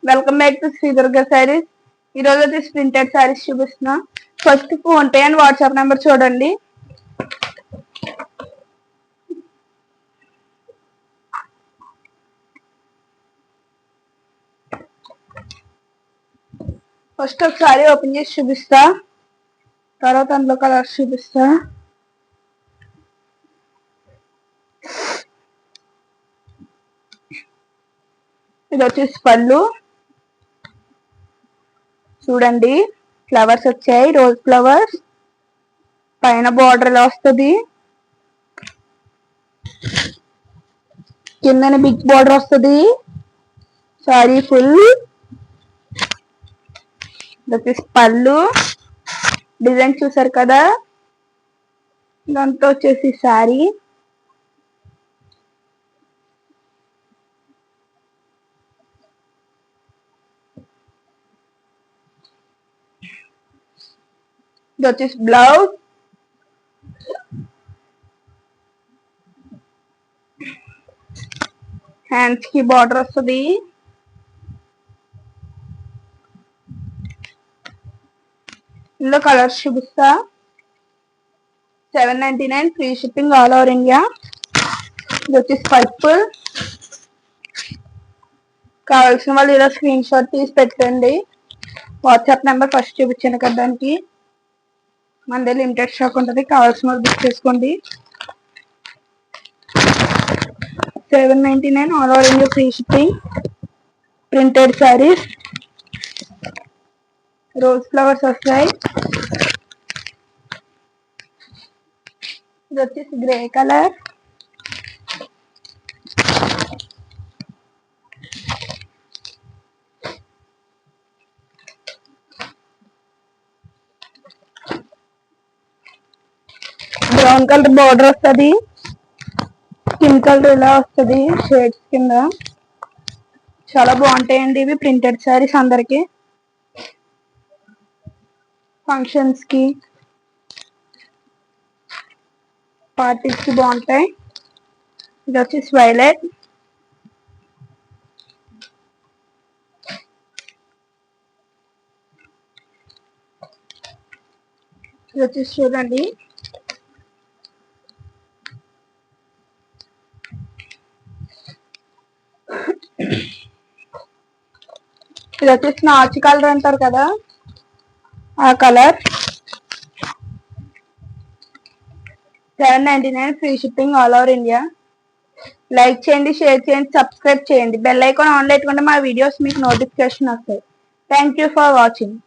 Welcome back to Sri Durga Sarees. ఈ రోజు వచ్చేసి ప్రింటెడ్ శారీస్ చూపిస్తున్నా. First PhonePe and WhatsApp number చూడండి. ఫస్ట్ ఒక శారీ ఓపెన్ చేసి చూపిస్తా, తర్వాత అందులో కలర్స్ చూపిస్తా. ఇది వచ్చేసి పళ్ళు చూడండి, ఫ్లవర్స్ వచ్చాయి, రోజ్ ఫ్లవర్స్. పైన బార్డర్ ఎలా వస్తుంది, కిందన బిగ్ బార్డర్ వస్తుంది. Sorry full. ఇది వచ్చేసి పళ్ళు, డిజైన్ చూసారు కదా. దాంతో వచ్చేసి సారీ. ఇది వచ్చేసి బ్లౌజ్. హ్యాండ్స్ కి బార్డర్ వస్తుంది. ఇందులో కలర్స్ చూపిస్తా. 799 free shipping all over India. ఇది వచ్చేసి పర్పుల్. కావాల్సిన వాళ్ళు ఇలా స్క్రీన్ షాట్ తీసి పెట్టండి. వాట్సాప్ నెంబర్ ఫస్ట్ చూపించాను కదా, దానికి మన లిమిటెడ్ స్టాక్ ఉంటుంది. కావాల్సిన వాళ్ళు బుక్ చేసుకోండి. 799 all over India free shipping. Printed saris, rose flowers వస్తాయి. ఇది వచ్చేసి grey colour. Brown colour border వస్తుంది. స్కిన్ కలర్ ఇలా వస్తుంది షేడ్స్ కింద. చాలా బాగుంటాయండి ఇవి ప్రింటెడ్ శారీస్. అందరికి ఫంక్షన్స్ కి, పార్టీస్ కి బాగుంటాయి. ఇది వచ్చేసి వైలెట్. ఇది వచ్చేసి చూడండి, ఇది వచ్చేసి నాచు కలర్ అంటారు కదా, ఆ colour. 799 free shipping all over India. Like చేయండి, షేర్ చేయండి, సబ్స్క్రైబ్ చేయండి. బెల్ ఐకాన్ ఆన్ పెట్టుకుంటే మా వీడియోస్ మీకు నోటిఫికేషన్ వస్తాయి. Thank you for watching.